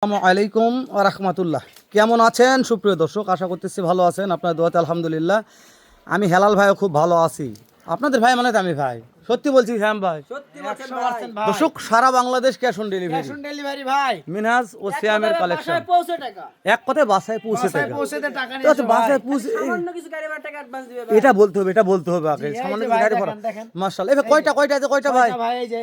আসসালামু আলাইকুম ওয়া রাহমাতুল্লাহ। কেমন আছেন সুপ্রিয় দর্শক? আশা করতেছি ভালো আছেন, আপনার দোয়াতে আলহামদুলিল্লাহ। আমি হেলাল ভাইও খুব ভালো আছি। আপনাদের ভাই মানে তো আমি ভাই, সত্যি বলছি শ্যাম ভাই। সত্যি বলছেন ভাই। দর্শক সারা Bangladesh cash on cash delivery, on delivery ভাই। মিনহাজ ও এক শ্যামের কথায় কালেকশন। বাসায় পৌঁছে টাকা। এক কথায় বাসায় পৌঁছে বাসায় টাকা। পৌঁছেতে টাকা তো নিয়ে আচ্ছা, এসো ভাই। বাসায় পৌঁছে সামান্য কিছু গাড়ি ভাড়া টাকা অ্যাডভান্স দিবে ভাই। এটা বলতে হবে, এটা বলতে হবে আগে। এই সামান্য যে কিছু ভাই গাড়ি ভাড়া। দেখেন, দেখেন। মাশাআল্লাহ। এবার কয়টা আছে কয়টা ভাই? ছয়টা ভাই, এই যে।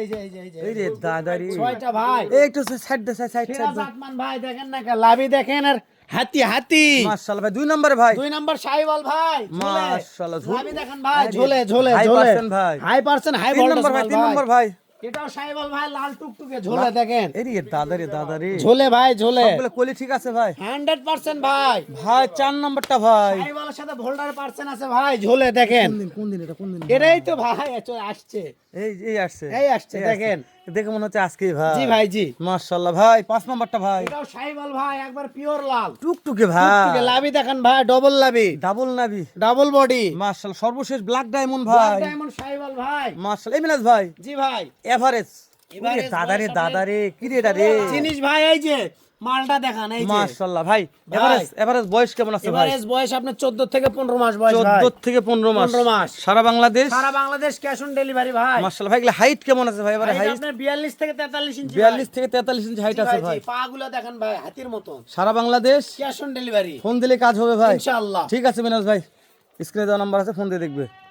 এই রে দাদারি, ছয়টা ভাই। এই একটু সাইড দে, সাইড সিরাজ আতমান ভাই দেখেন না, লাভি দেখেন আর হাতি। মাশাআল্লাহ ভাই, দুই নম্বরে ভাই। 2 নাম্বার শাইওয়াল ভাই। মাশাআল্লাহ, লাভি দেখেন ভাই, ঝোলে হাই পার্সেন্ট ভাই। হাই পার্সেন্ট হাই 3 ভোল্টেজ নম্বর ভাই, 3 নম্বর ভাই। এটাও শাইওয়াল ভাই, লাল টুকটুকে ঝোলে দেখেন। এই রে দাদারি, ঝোলে ভাই, ঝোলে সবগুলো কলি ঠিক আছে ভাই। 100% ভাই। ভাই 4 নম্বরটা ভাই। শাইওয়ালের সাথে ভোল্ডার পার্সেন্ট আছে ভাই, ঝোলে দেখেন। কোন দিন এটা, কোন দিন? এটাই তো ভাই আসছে, এই আসছে, এই আসছে দেখেন। দেখে মনে হচ্ছে আজকেই ভাই। জি ভাই, জি। মাশাআল্লাহ ভাই, 5 নম্বরটা ভাই। এটাও শাইওয়াল ভাই, একবার পিওর লাল টুকটুকে ভাই, টুকটুকে লাভি দেখেন ভাই, ডবল লাভি, ডাবল নাবি। ডাবল বডি, মাশাআল্লাহ, সর্বশেষ ব্ল্যাক ডায়মন্ড ভাই। ডায়মন্ড শাইওয়াল ভাই। মাশাআল্লাহ। এই মিনাজ ভাই, জি ভাই। এভারেজ। Average দাদারে বয়স দাদারে, কি রে এটা রে? জিনিস ভাই, এই যে মালটা দেখান, এই যে মাশাআল্লাহ ভাই। ভাই। এভারেজ বয়স কেমন আছে ভাই? এভারেজ বয়স আপনার 14 থেকে 15 মাস বয়স ভাই। 14 থেকে 15 মাস। 15 মাস। সারা বাংলাদেশ। সারা বাংলাদেশ ক্যাশ অন ডেলিভারি ভাই। মাশাআল্লাহ ভাই, এগুলা হাইট কেমন আছে ভাই? এবারে হাইট হাইট আপনার 42 থেকে 43 ইঞ্চি। 42 থেকে 43 ইঞ্চি হাইট আছে ভাই। পাগুলো দেখেন ভাই, হাতির মতন। সারা Bangladesh cash on delivery phone দিলে কাজ হবে ভাই, ইনশাআল্লাহ। ঠিক আছে মিনাজ ভাই, স্ক্রিনে দেওয়া নাম্বার আছে, ফোন দিয়ে দেখবে।